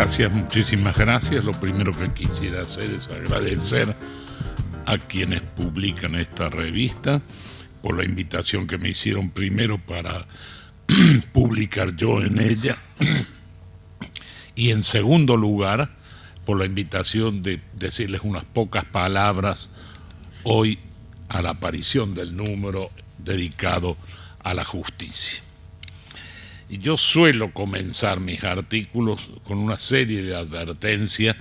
Gracias, muchísimas gracias. Lo primero que quisiera hacer es agradecer a quienes publican esta revista por la invitación que me hicieron primero para publicar yo en ella y en segundo lugar por la invitación de decirles unas pocas palabras hoy a la aparición del número dedicado a la justicia. Y yo suelo comenzar mis artículos con una serie de advertencias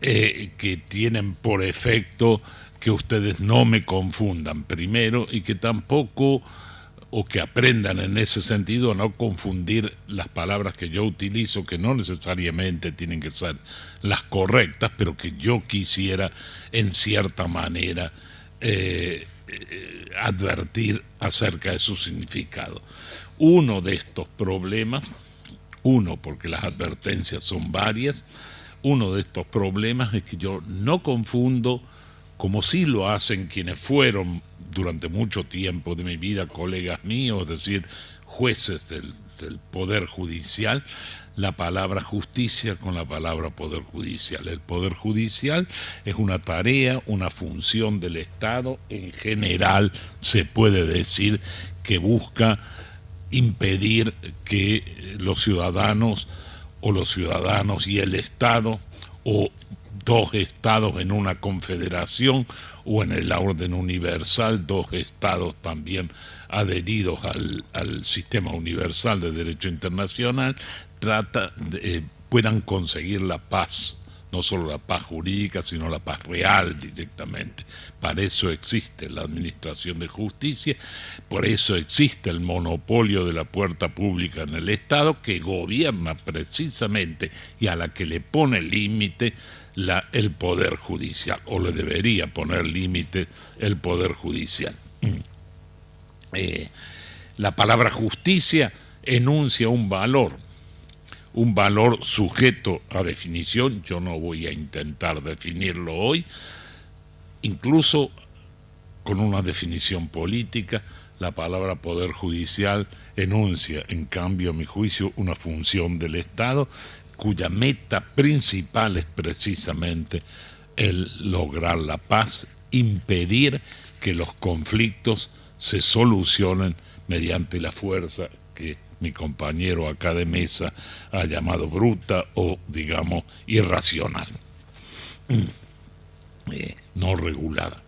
que tienen por efecto que ustedes no me confundan primero y que tampoco, o que aprendan en ese sentido a no confundir las palabras que yo utilizo, que no necesariamente tienen que ser las correctas, pero que yo quisiera en cierta manera advertir acerca de su significado. Uno de estos problemas, porque las advertencias son varias, uno de estos problemas es que yo no confundo, como sí lo hacen quienes fueron durante mucho tiempo de mi vida colegas míos, es decir, jueces del Poder Judicial, la palabra justicia con la palabra Poder Judicial. El Poder Judicial es una tarea, una función del Estado, en general se puede decir que busca impedir que los ciudadanos o los ciudadanos y el Estado o dos estados en una confederación o en el orden universal, dos estados también adheridos al sistema universal de derecho internacional, puedan conseguir la paz, no solo la paz jurídica, sino la paz real directamente. Para eso existe la administración de justicia, por eso existe el monopolio de la puerta pública en el Estado, que gobierna precisamente y a la que le pone límite el Poder Judicial, o le debería poner límite el Poder Judicial. La palabra justicia enuncia un valor sujeto a definición. Yo no voy a intentar definirlo hoy, incluso con una definición política. La palabra Poder Judicial enuncia, en cambio, a mi juicio, una función del Estado cuya meta principal es precisamente el lograr la paz, impedir que los conflictos se solucionen mediante la fuerza que mi compañero acá de mesa ha llamado bruta o, digamos, irracional, no regulada.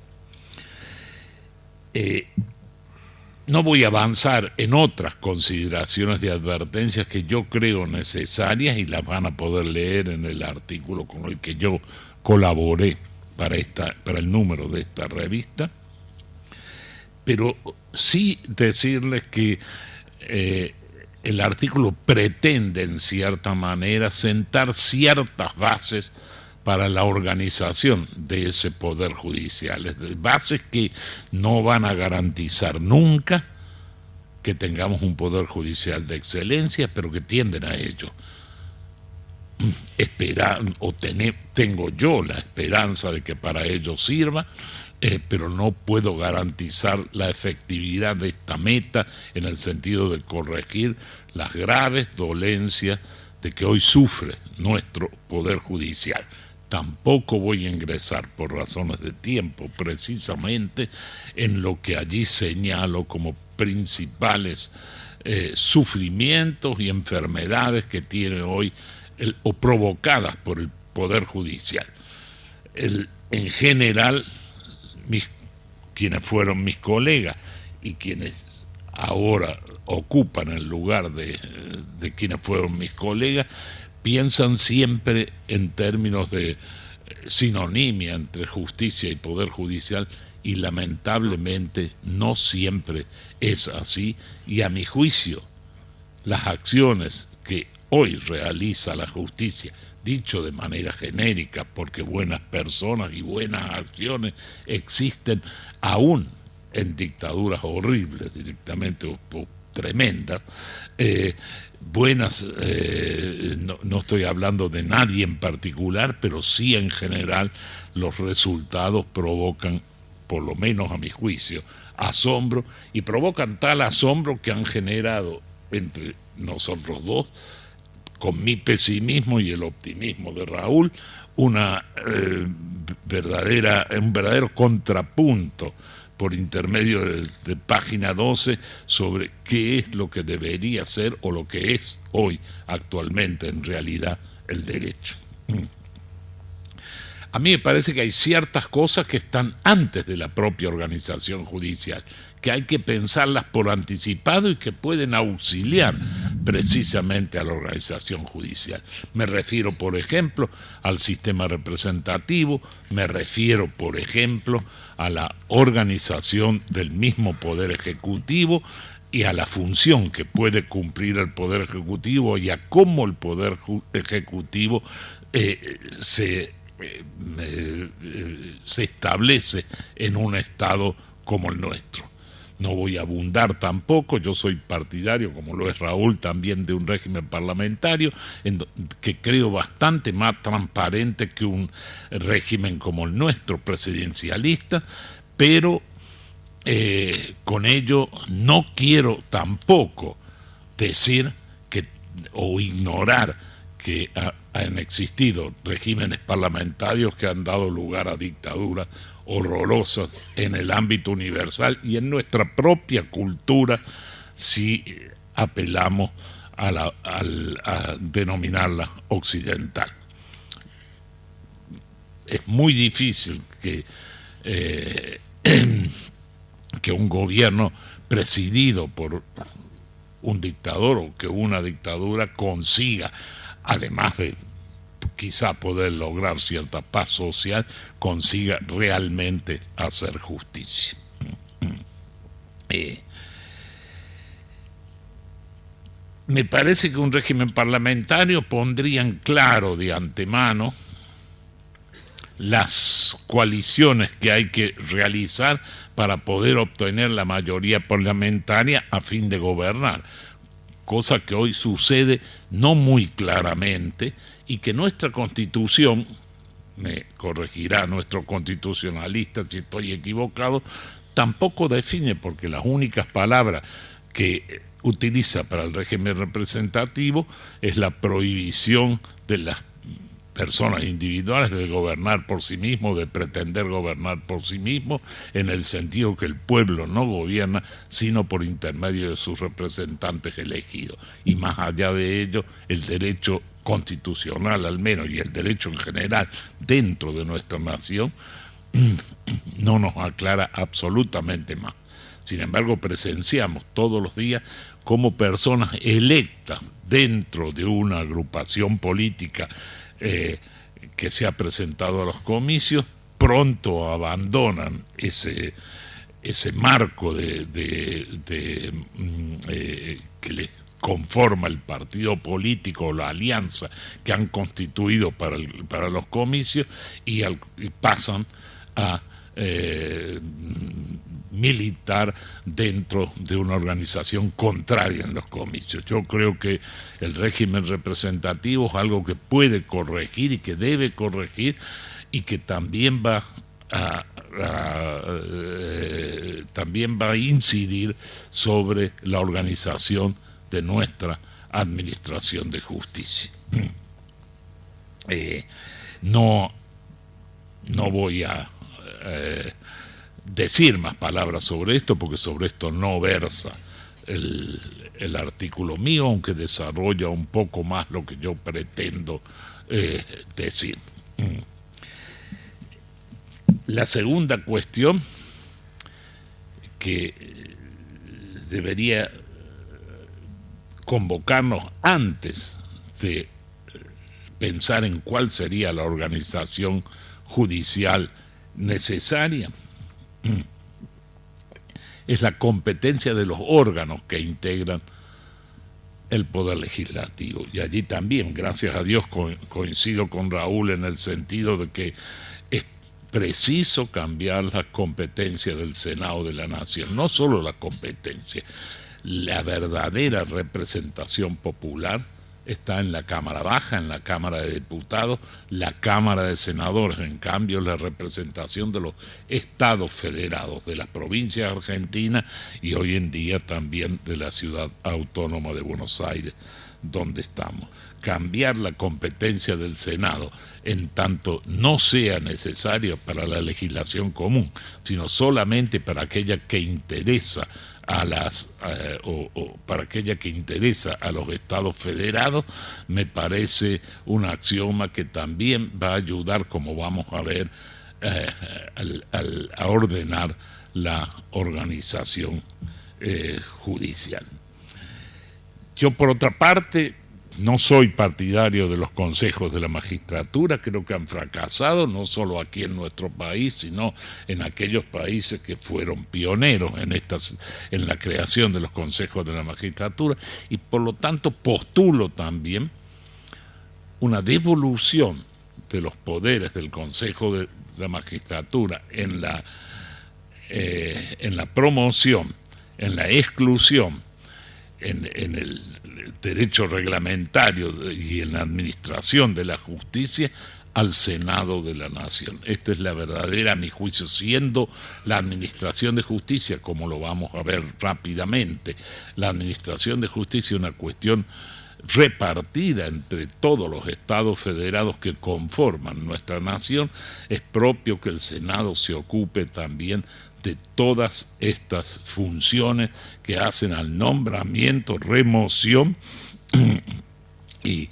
No voy a avanzar en otras consideraciones de advertencias que yo creo necesarias y las van a poder leer en el artículo con el que yo colaboré para el número de esta revista, pero sí decirles que el artículo pretende en cierta manera sentar ciertas bases para la organización de ese Poder Judicial, bases que no van a garantizar nunca que tengamos un Poder Judicial de excelencia, pero que tienden a ello. Tengo yo la esperanza de que para ello sirva, pero no puedo garantizar la efectividad de esta meta en el sentido de corregir las graves dolencias de que hoy sufre nuestro Poder Judicial. Tampoco voy a ingresar por razones de tiempo precisamente en lo que allí señalo como principales sufrimientos y enfermedades que tiene hoy o provocadas por el Poder Judicial. En general, quienes fueron mis colegas y quienes ahora ocupan el lugar de quienes fueron mis colegas, piensan siempre en términos de sinonimia entre justicia y Poder Judicial, y lamentablemente no siempre es así, y a mi juicio las acciones que hoy realiza la justicia, dicho de manera genérica, porque buenas personas y buenas acciones existen aún en dictaduras horribles directamente o tremendas, no estoy hablando de nadie en particular, pero sí en general los resultados provocan, por lo menos a mi juicio, asombro, y provocan tal asombro que han generado entre nosotros dos con mi pesimismo y el optimismo de Raúl, un verdadero contrapunto por intermedio de página 12 sobre qué es lo que debería ser o lo que es hoy actualmente en realidad el derecho. A mí me parece que hay ciertas cosas que están antes de la propia organización judicial, que hay que pensarlas por anticipado y que pueden auxiliar precisamente a la organización judicial. Me refiero, por ejemplo, al sistema representativo, me refiero, por ejemplo, a la organización del mismo Poder Ejecutivo y a la función que puede cumplir el Poder Ejecutivo y a cómo el Poder Ejecutivo se establece en un Estado como el nuestro. No voy a abundar tampoco, yo soy partidario, como lo es Raúl, también de un régimen parlamentario que creo bastante más transparente que un régimen como el nuestro, presidencialista, pero con ello no quiero tampoco decir que o ignorar que han existido regímenes parlamentarios que han dado lugar a dictaduras horrorosas en el ámbito universal y en nuestra propia cultura si apelamos a denominarla occidental. Es muy difícil que un gobierno presidido por un dictador o que una dictadura consiga, además de quizá poder lograr cierta paz social, consiga realmente hacer justicia. Me parece que un régimen parlamentario pondría en claro de antemano las coaliciones que hay que realizar para poder obtener la mayoría parlamentaria a fin de gobernar, cosa que hoy sucede no muy claramente y que nuestra Constitución, me corregirá nuestro constitucionalista si estoy equivocado, tampoco define, porque las únicas palabras que utiliza para el régimen representativo es la prohibición de las personas individuales de gobernar por sí mismos, de pretender gobernar por sí mismos, en el sentido que el pueblo no gobierna sino por intermedio de sus representantes elegidos. Y más allá de ello, el derecho constitucional al menos y el derecho en general dentro de nuestra nación no nos aclara absolutamente más. Sin embargo, presenciamos todos los días cómo personas electas dentro de una agrupación política que se ha presentado a los comicios pronto abandonan ese marco que le conforma el partido político o la alianza que han constituido para los comicios y pasan a militar dentro de una organización contraria en los comicios. Yo creo que el régimen representativo es algo que puede corregir y que debe corregir y que también va a incidir sobre la organización de nuestra administración de justicia. No voy a decir más palabras sobre esto, porque sobre esto no versa el artículo mío, aunque desarrolla un poco más lo que yo pretendo decir. La segunda cuestión que debería convocarnos antes de pensar en cuál sería la organización judicial necesaria es la competencia de los órganos que integran el Poder Legislativo. Y allí también, gracias a Dios, coincido con Raúl en el sentido de que es preciso cambiar la competencia del Senado de la Nación. No solo la competencia, la verdadera representación popular está en la Cámara Baja, en la Cámara de Diputados, la Cámara de Senadores. En cambio, la representación de los estados federados, de las provincias argentinas y hoy en día también de la ciudad autónoma de Buenos Aires, donde estamos. Cambiar la competencia del Senado en tanto no sea necesario para la legislación común, sino solamente para aquella que interesa a o para aquella que interesa a los estados federados, me parece un axioma que también va a ayudar, como vamos a ver, a ordenar la organización judicial. Yo, por otra parte, no soy partidario de los consejos de la magistratura, creo que han fracasado, no solo aquí en nuestro país, sino en aquellos países que fueron pioneros en la creación de los consejos de la magistratura, y por lo tanto postulo también una devolución de los poderes del Consejo de la Magistratura en la promoción, en la exclusión, en el derecho reglamentario y en la administración de la justicia al Senado de la Nación. Esta es la verdadera, a mi juicio, siendo la administración de justicia, como lo vamos a ver rápidamente, la administración de justicia una cuestión repartida entre todos los estados federados que conforman nuestra nación, es propio que el Senado se ocupe también de todas estas funciones que hacen al nombramiento, remoción y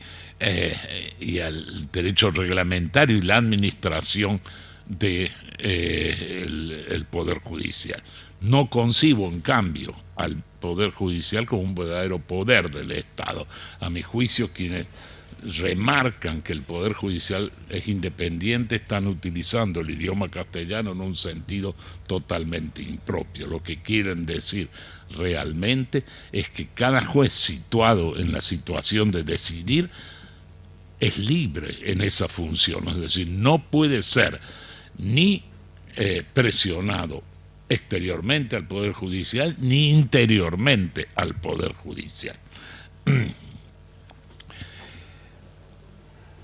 al derecho reglamentario y la administración de el Poder Judicial. No concibo, en cambio, al Poder Judicial como un verdadero poder del Estado. A mi juicio, quienes remarcan que el Poder Judicial es independiente están utilizando el idioma castellano en un sentido totalmente impropio. Lo que quieren decir realmente es que cada juez situado en la situación de decidir es libre en esa función, es decir, no puede ser ni presionado exteriormente al Poder Judicial ni interiormente al Poder Judicial.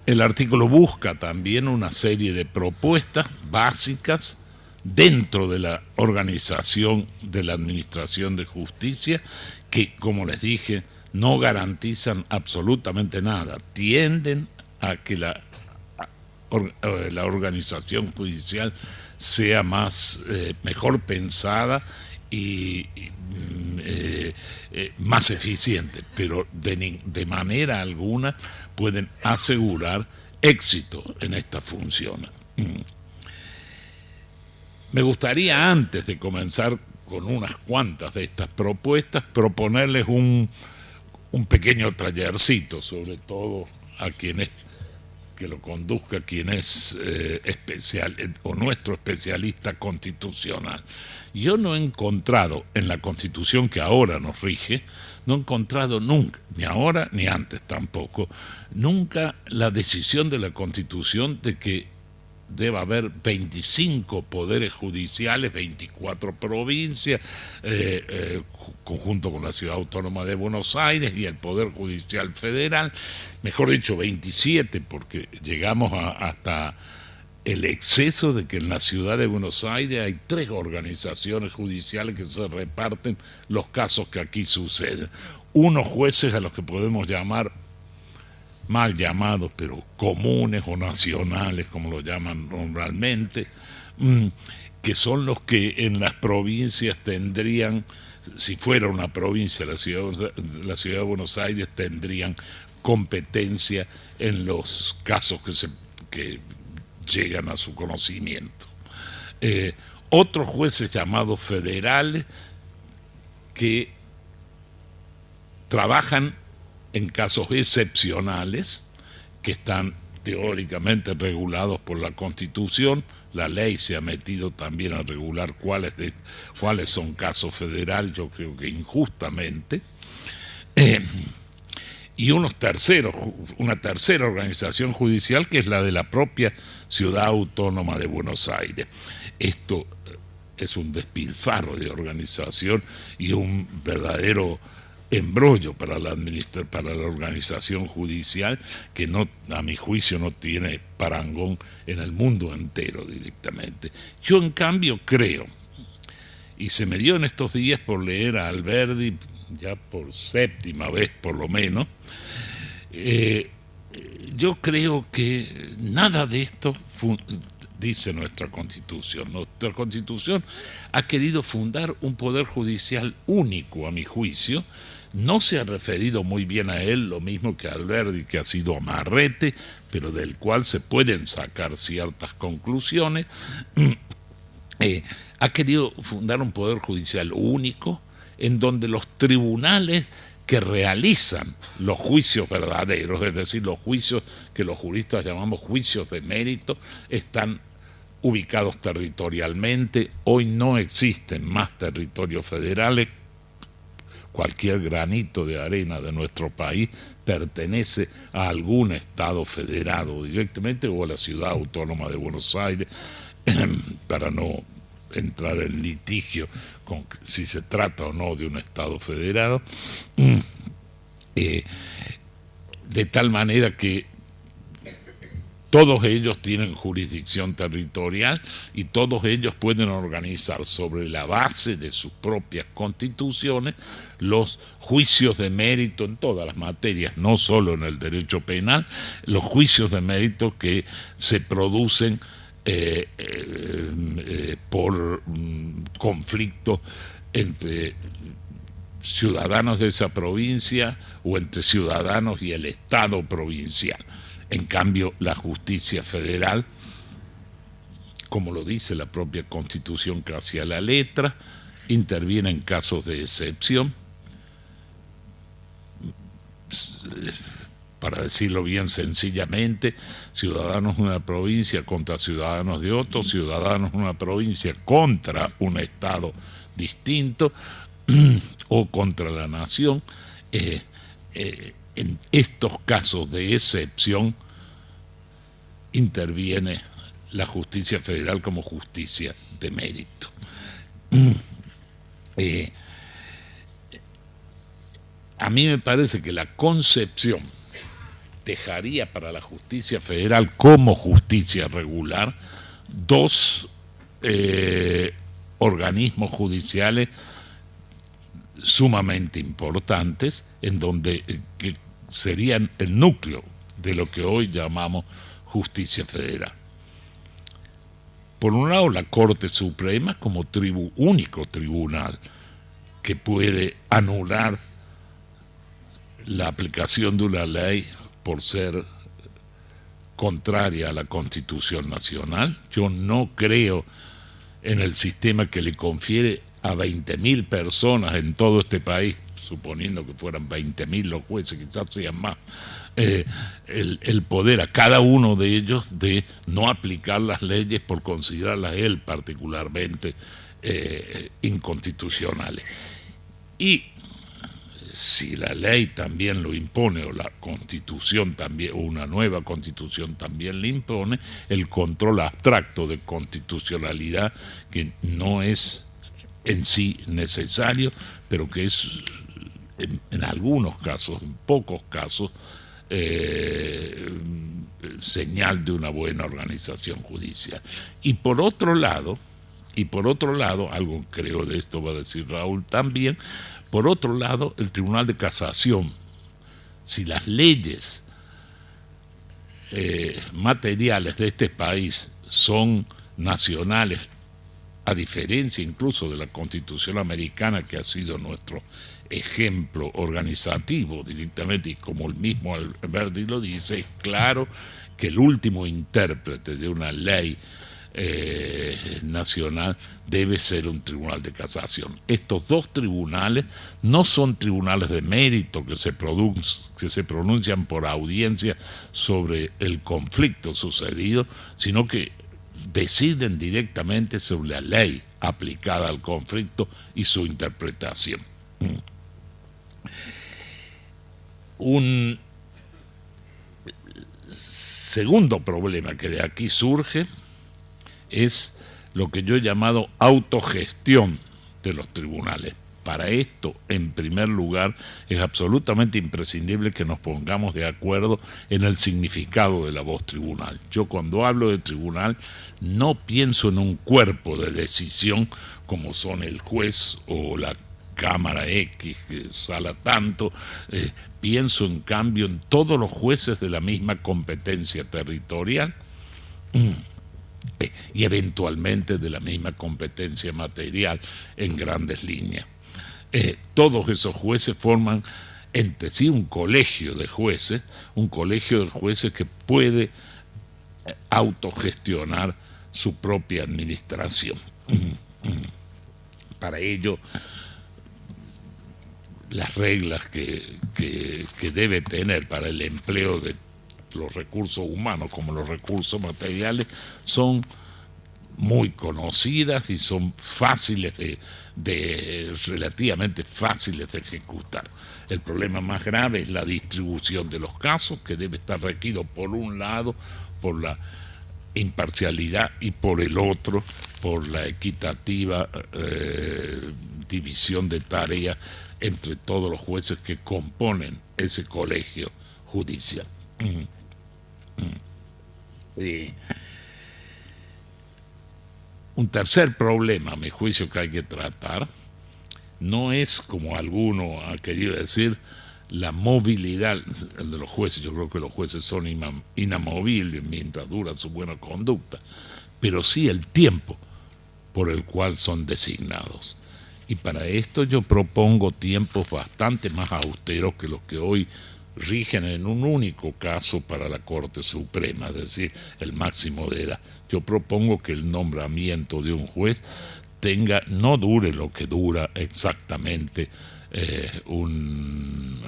El artículo busca también una serie de propuestas básicas dentro de la organización de la Administración de Justicia que, como les dije, no garantizan absolutamente nada. Tienden a que la organización judicial sea mejor pensada y más eficiente, pero de manera alguna pueden asegurar éxito en estas funciones. Me gustaría, antes de comenzar con unas cuantas de estas propuestas, proponerles un pequeño tallercito, sobre todo a quienes que lo conduzca quien es nuestro especialista constitucional. Yo no he encontrado en la Constitución que ahora nos rige, no he encontrado nunca, ni ahora ni antes tampoco, nunca la decisión de la Constitución de que deba haber 25 poderes judiciales, 24 provincias, conjunto con la Ciudad Autónoma de Buenos Aires y el Poder Judicial Federal, mejor dicho 27, porque llegamos hasta el exceso de que en la Ciudad de Buenos Aires hay 3 organizaciones judiciales que se reparten los casos que aquí suceden. Unos jueces a los que podemos llamar mal llamados, pero comunes o nacionales, como lo llaman normalmente, que son los que en las provincias tendrían, si fuera una provincia, la ciudad de Buenos Aires, tendrían competencia en los casos que llegan a su conocimiento. Otros jueces llamados federales que trabajan en casos excepcionales que están teóricamente regulados por la Constitución. La ley se ha metido también a regular cuáles son casos federales, yo creo que injustamente. Y una tercera organización judicial que es la de la propia Ciudad Autónoma de Buenos Aires. Esto es un despilfarro de organización y un verdadero embrollo para la organización judicial que no, a mi juicio, no tiene parangón en el mundo entero directamente. Yo, en cambio, creo, y se me dio en estos días por leer a Alberdi, ya por séptima vez por lo menos, yo creo que nada de esto dice nuestra Constitución. Nuestra Constitución ha querido fundar un poder judicial único, a mi juicio. No se ha referido muy bien a él, lo mismo que a Alberdi, que ha sido amarrete, pero del cual se pueden sacar ciertas conclusiones. Ha querido fundar un poder judicial único, en donde los tribunales que realizan los juicios verdaderos, es decir, los juicios que los juristas llamamos juicios de mérito, están ubicados territorialmente. Hoy no existen más territorios federales. Cualquier granito de arena de nuestro país pertenece a algún estado federado directamente o a la ciudad autónoma de Buenos Aires, para no entrar en litigio con si se trata o no de un estado federado, de tal manera que todos ellos tienen jurisdicción territorial y todos ellos pueden organizar sobre la base de sus propias constituciones los juicios de mérito en todas las materias, no solo en el derecho penal, los juicios de mérito que se producen por conflicto entre ciudadanos de esa provincia o entre ciudadanos y el Estado provincial. En cambio, la justicia federal, como lo dice la propia Constitución casi a la letra, interviene en casos de excepción. Para decirlo bien sencillamente, ciudadanos de una provincia contra ciudadanos de otro, ciudadanos de una provincia contra un Estado distinto o contra la nación. En estos casos de excepción interviene la justicia federal como justicia de mérito. A mí me parece que la concepción dejaría para la justicia federal como justicia regular dos organismos judiciales sumamente importantes, en donde que serían el núcleo de lo que hoy llamamos justicia federal. Por un lado, la Corte Suprema como único tribunal que puede anular la aplicación de una ley por ser contraria a la Constitución Nacional. Yo no creo en el sistema que le confiere a 20.000 personas en todo este país, suponiendo que fueran 20.000 los jueces, quizás sean más, el poder a cada uno de ellos de no aplicar las leyes por considerarlas él particularmente inconstitucionales. Y si la ley también lo impone, o la Constitución también, o una nueva Constitución también le impone, el control abstracto de constitucionalidad, que no es en sí necesario, pero que es en algunos casos, en pocos casos, señal de una buena organización judicial. Y por otro lado, algo creo de esto va a decir Raúl también, por otro lado, el Tribunal de Casación, si las leyes materiales de este país son nacionales, a diferencia incluso de la Constitución americana, que ha sido nuestro ejemplo organizativo directamente, y como el mismo Alberdi lo dice, es claro que el último intérprete de una ley nacional debe ser un tribunal de casación. Estos dos tribunales no son tribunales de mérito que se pronuncian por audiencia sobre el conflicto sucedido, sino que deciden directamente sobre la ley aplicada al conflicto y su interpretación. Un segundo problema que de aquí surge es lo que yo he llamado autogestión de los tribunales. Para esto, en primer lugar, es absolutamente imprescindible que nos pongamos de acuerdo en el significado de la voz tribunal. Yo cuando hablo de tribunal no pienso en un cuerpo de decisión como son el juez o la Cámara X, Sala tanto. Pienso en cambio en todos los jueces de la misma competencia territorial y eventualmente de la misma competencia material en grandes líneas. Todos esos jueces forman entre sí un colegio de jueces que puede autogestionar su propia administración. Para ello, las reglas que debe tener para el empleo de los recursos humanos como los recursos materiales son muy conocidas y son fáciles relativamente fáciles de ejecutar. El problema más grave es la distribución de los casos, que debe estar regido por un lado por la imparcialidad y por el otro por la equitativa división de tareas entre todos los jueces que componen ese colegio judicial. Un tercer problema, a mi juicio, que hay que tratar no es, como alguno ha querido decir, la movilidad de los jueces. Yo creo que los jueces son inamovibles mientras dura su buena conducta, pero sí el tiempo por el cual son designados. Y para esto yo propongo tiempos bastante más austeros que los que hoy rigen en un único caso para la Corte Suprema, es decir, el máximo de edad. Yo propongo que el nombramiento de un juez no dure lo que dura exactamente un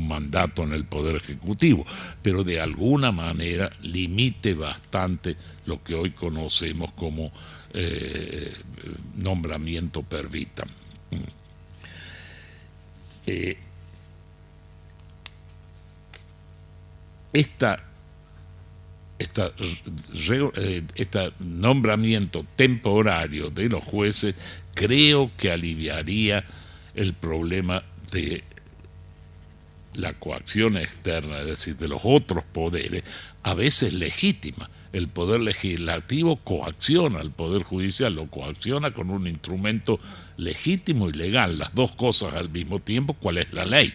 mandato en el Poder Ejecutivo, pero de alguna manera limite bastante lo que hoy conocemos como nombramiento per vitam. Este nombramiento temporario de los jueces creo que aliviaría el problema de la coacción externa, es decir, de los otros poderes, a veces legítima. El poder legislativo coacciona al poder judicial, lo coacciona con un instrumento legítimo y legal, las dos cosas al mismo tiempo. ¿Cuál es la ley?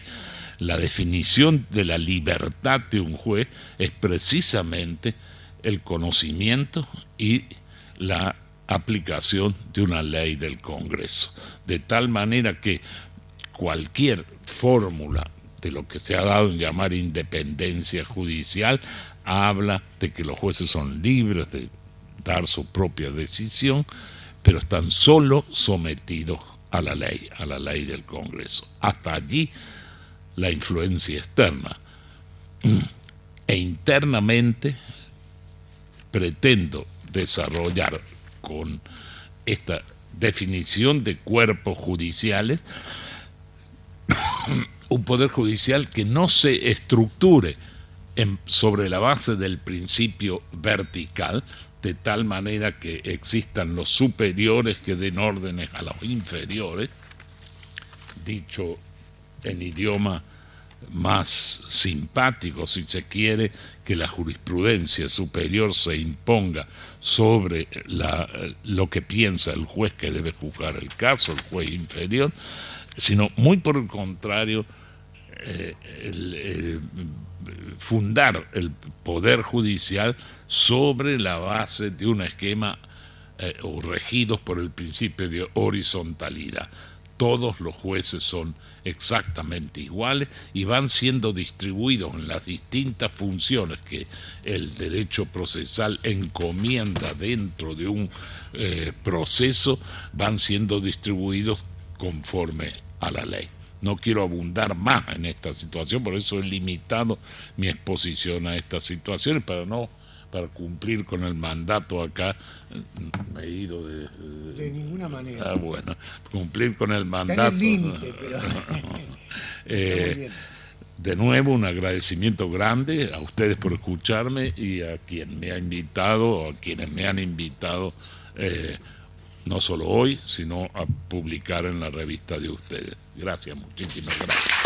La definición de la libertad de un juez es precisamente el conocimiento y la aplicación de una ley del Congreso. De tal manera que cualquier fórmula de lo que se ha dado en llamar independencia judicial habla de que los jueces son libres de dar su propia decisión, pero están solo sometidos a la ley del Congreso. Hasta allí la influencia externa. E internamente pretendo desarrollar con esta definición de cuerpos judiciales un poder judicial que no se estructure sobre la base del principio vertical, de tal manera que existan los superiores que den órdenes a los inferiores, dicho en idioma más simpático, si se quiere, que la jurisprudencia superior se imponga sobre lo que piensa el juez que debe juzgar el caso, el juez inferior, sino muy por el contrario, fundar el poder judicial sobre la base de un esquema o regidos por el principio de horizontalidad. Todos los jueces son exactamente iguales y van siendo distribuidos en las distintas funciones que el derecho procesal encomienda dentro de un proceso, van siendo distribuidos conforme a la ley. No quiero abundar más en esta situación, por eso he limitado mi exposición a estas situaciones para cumplir con el mandato acá. Me he ido de ninguna manera. Bueno, cumplir con el mandato. Está en el límite, pero de nuevo, un agradecimiento grande a ustedes por escucharme y a quien me ha invitado, a quienes me han invitado, no solo hoy, sino a publicar en la revista de ustedes. Gracias, muchísimas gracias.